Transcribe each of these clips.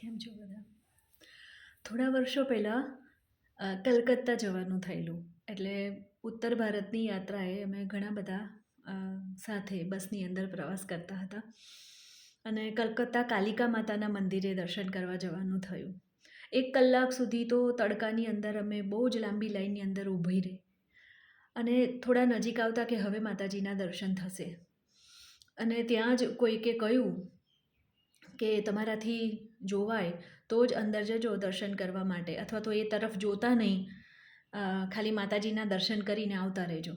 કેમ છો બધા? થોડા વર્ષો પહેલાં કલકત્તા જવાનું થયેલું. એટલે ઉત્તર ભારતની યાત્રાએ અમે ઘણા બધા સાથે બસની અંદર પ્રવાસ કરતા હતા અને કલકત્તા કાલિકા માતાના મંદિરે દર્શન કરવા જવાનું થયું. 1 કલાક સુધી તો તડકાની અંદર અમે બહુ જ લાંબી લાઈનની અંદર ઊભી રહી અને થોડા નજીક આવતા કે હવે માતાજીના દર્શન થશે અને ત્યાં જ કોઈકે કહ્યું કે તમારાથી જોવાય તો જ અંદર જજો દર્શન કરવા માટે, અથવા તો એ તરફ જોતા નહીં, ખાલી માતાજીના દર્શન કરીને આવતા રહેજો.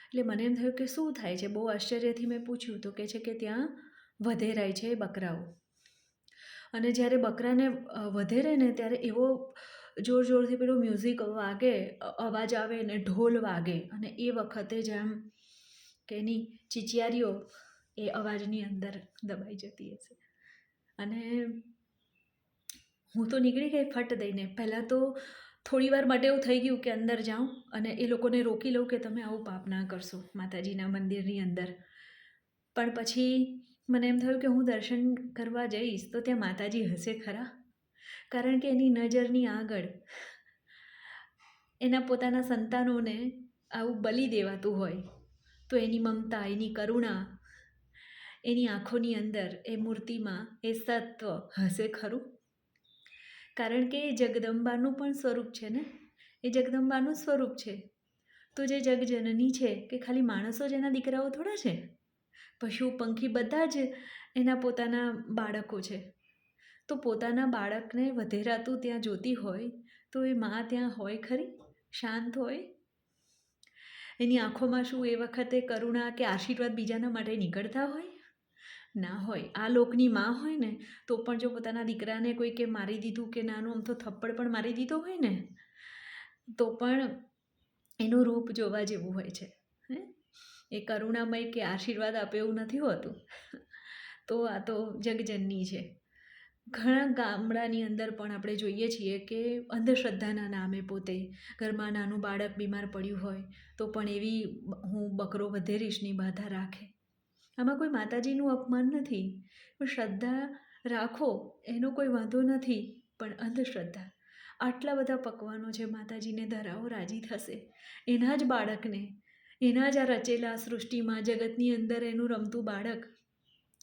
એટલે મને એમ થયું કે શું થાય છે? બહુ આશ્ચર્યથી મેં પૂછ્યું તો કહે છે કે ત્યાં વધેરાય છે બકરાઓ, અને જ્યારે બકરાને વધેરે ને ત્યારે એવો જોર જોરથી પેલું મ્યુઝિક વાગે, અવાજ આવે ને ઢોલ વાગે, અને એ વખતે જ આમ કે એની ચીચિયારીઓ એ અવાજની અંદર દબાઈ જતી હશે. અને હું તો નીકળી ગઈ ફટ દઈને. પહેલાં તો થોડી વાર માટે એવું થઈ ગયું કે અંદર જાઉં અને એ લોકોને રોકી લઉં કે તમે આવું પાપ ના કરશો માતાજીના મંદિરની અંદર. પણ પછી મને એમ થયું કે હું દર્શન કરવા જઈશ તો ત્યાં માતાજી હશે ખરા? કારણ કે એની નજરની આગળ એના પોતાના સંતાનોને આવું બલિ દેવાતું હોય તો એની મમતા, એની કરુણા, એની આંખોની અંદર, એ મૂર્તિમાં એ સત્વ હશે ખરું? કારણ કે એ જગદંબાનું પણ સ્વરૂપ છે ને, એ જગદંબાનું સ્વરૂપ છે. તો જે જગજનની છે કે ખાલી માણસો જ એના દીકરાઓ થોડા છે, પશુ પંખી બધા જ એના પોતાના બાળકો છે. તો પોતાના બાળકને વધેરાતું ત્યાં જોતી હોય તો એ માં ત્યાં હોય ખરી? શાંત હોય? એની આંખોમાં શું એ વખતે કરુણા કે આશીર્વાદ બીજાના માટે નીકળતા હોય? ના હોય. આ લોકની માં હોય ને તો પણ જો પોતાના દીકરાને કોઈકે મારી દીધું કે નાનું આમ તો થપ્પડ પણ મારી દીધો હોય ને તો પણ એનું રૂપ જોવા જેવું હોય છે. એ કરુણામય કે આશીર્વાદ આપે એવું નથી હોતું. તો આ તો જગજનની છે. ઘણા ગામડાની અંદર પણ આપણે જોઈએ છીએ કે અંધશ્રદ્ધાના નામે પોતે ઘરમાં નાનું બાળક બીમાર પડ્યું હોય તો પણ એવી હું બકરો વધેરીશની બાધા રાખે. આમાં કોઈ માતાજીનું અપમાન નથી, પણ શ્રદ્ધા રાખો એનો કોઈ વાંધો નથી, પણ અંધશ્રદ્ધા. આટલા બધા પકવાનો છે માતાજીને ધરાવો, રાજી થશે. એના જ બાળકને, એના જ આ રચેલા સૃષ્ટિમાં જગતની અંદર એનું રમતું બાળક,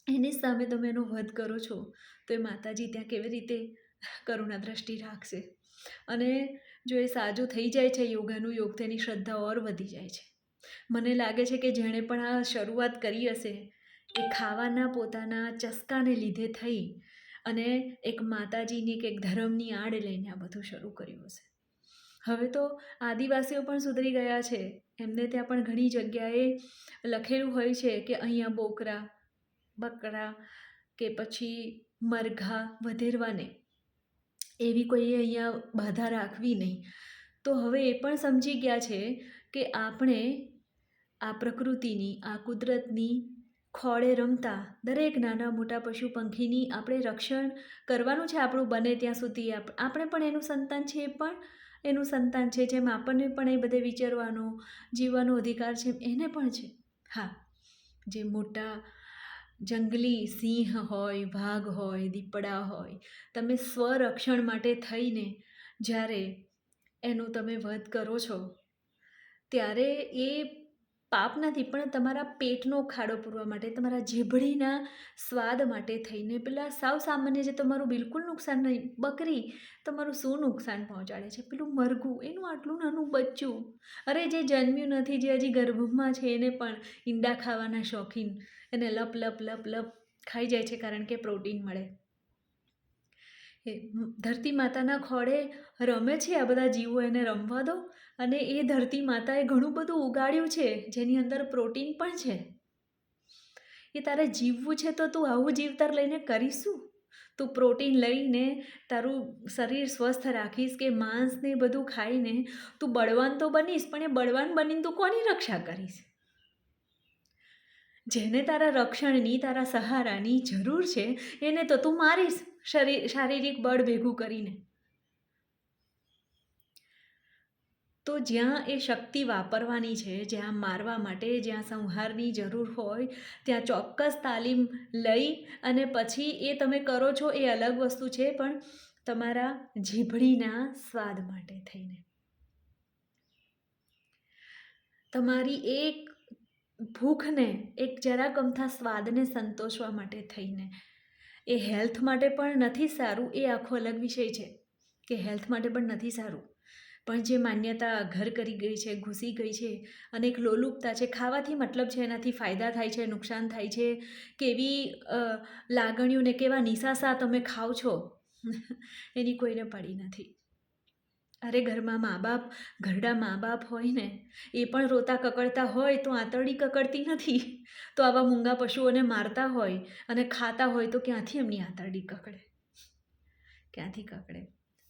એની સામે તમે એનો વધ કરો છો તો એ માતાજી ત્યાં કેવી રીતે કરુણા દ્રષ્ટિ રાખશે? અને જો એ સાજું થઈ જાય છે યોગાનું યોગ, તેની શ્રદ્ધા ઓર વધી જાય છે. મને લાગે છે કે જેણે પણ આ શરૂઆત કરી હશે એ ખાવાના પોતાના ચસ્કાને લીધે થઈ અને એક માતાજીની કે એક ધર્મની આડ લઈને આ બધું શરૂ કર્યું હશે. હવે તો આદિવાસીઓ પણ સુધરી ગયા છે. એમને ત્યાં પણ ઘણી જગ્યાએ લખેલું હોય છે કે અહીંયા બોકરા, બકરા કે પછી મરઘા વધેરવાને એવી કોઈએ અહીંયા બાધા રાખવી નહીં. તો હવે એ પણ સમજી ગયા છે કે આપણે આ પ્રકૃતિની, આ કુદરતની ખોળે રમતા દરેક નાના મોટા પશુ પંખીની આપણે રક્ષણ કરવાનું છે. આપણું બને ત્યાં સુધી આપણે પણ એનું સંતાન છે, એ પણ એનું સંતાન છે. જેમ આપણને પણ એ બધે વિચરવાનો, જીવવાનો અધિકાર છે, એને પણ છે. હા, જે મોટા જંગલી સિંહ હોય, વાઘ હોય, દીપડા હોય, તમે સ્વરક્ષણ માટે થઈને જ્યારે એનું તમે વધ કરો છો ત્યારે એ પાપ નથી, પણ તમારા પેટનો ખાડો પૂરવા માટે, તમારા જીભડીના સ્વાદ માટે થઈને પેલા સાવ સામાન્ય જે તમારું બિલકુલ નુકસાન નહીં, બકરી તમારું શું નુકસાન પહોંચાડે છે? પેલું મરઘું, એનું આટલું નાનું બચ્ચું, અરે જે જન્મ્યું નથી, જે હજી ગર્ભમાં છે, એને પણ ઈંડા ખાવાના શોખીન, એને લપ લપ લપ લપ ખાઈ જાય છે કારણ કે પ્રોટીન મળે. એ ધરતી માતાના ખોળે રમે છે આ બધા જીવો, એને રમવા દો. અને એ ધરતી માતાએ ઘણું બધું ઉગાડ્યું છે જેની અંદર પ્રોટીન પણ છે. એ તારે જીવવું છે તો તું આવું જીવતર લઈને કરીશું? તું પ્રોટીન લઈને તારું શરીર સ્વસ્થ રાખીશ કે માંસને બધું ખાઈને તું બળવાન તો બનીશ, પણ એ બળવાન બનીને તું કોની રક્ષા કરીશ? જેને તારા રક્ષણની, તારા સહારાની જરૂર છે એને તો તું મારીશ શારીરિક બળ ભેગું કરીને. તો જ્યાં એ શક્તિ વાપરવાની છે, જ્યાં મારવા માટે, જ્યાં સંહારની જરૂર હોય, ત્યાં ચોક્કસ તાલીમ લઈ અને પછી એ તમે કરો છો એ અલગ વસ્તુ છે, પણ તમારા જીભડીના સ્વાદ માટે થઈને, તમારી એક ભૂખને, એક જરાક અમથા સ્વાદને સંતોષવા માટે થઈને. એ હેલ્થ માટે પણ નથી સારું, એ આખો અલગ વિષય છે કે હેલ્થ માટે પણ નથી સારું. પણ જે માન્યતા ઘર કરી ગઈ છે, ઘૂસી ગઈ છે, અને એક લોલુપતા છે, ખાવાથી મતલબ છે, એનાથી ફાયદા થાય છે, નુકસાન થાય છે, કેવી લાગણીઓને કેવા નિસાસા તમે ખાઓ છો એની કોઈને પડી નથી. અરે ઘરમાં મા બાપ, ઘરડા મા બાપ હોય ને, એ પણ રોતા કકડતા હોય તો આંતરડી કકડતી નથી. તો આવા મૂંગા પશુઓને મારતા હોય અને ખાતા હોય તો ક્યાંથી એમની આંતરડી કકડે? ક્યાંથી કકડે?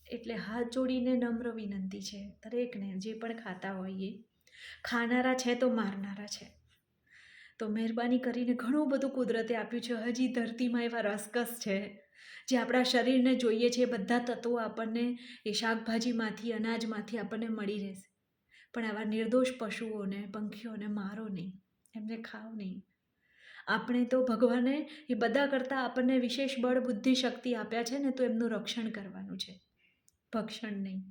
એટલે હાથ જોડીને નમ્ર વિનંતી છે દરેકને, જે પણ ખાતા હોય એ, ખાનારા છે તો મારનારા છે. તો મહેરબાની કરીને, ઘણું બધું કુદરતે આપ્યું છે, હજી ધરતીમાં એવા રસકસ છે જે આપણા શરીરને જોઈએ છે, બધા તત્વો આપણને એ શાકભાજીમાંથી, અનાજમાંથી આપણને મળી રહેશે. પણ આવા નિર્દોષ પશુઓને, પંખીઓને મારો નહીં, એમને ખાઓ નહીં. આપણે તો ભગવાને એ બધા કરતાં આપણને વિશેષ બળ, બુદ્ધિ, શક્તિ આપ્યા છે ને, તો એમનું રક્ષણ કરવાનું છે, ભક્ષણ નહીં.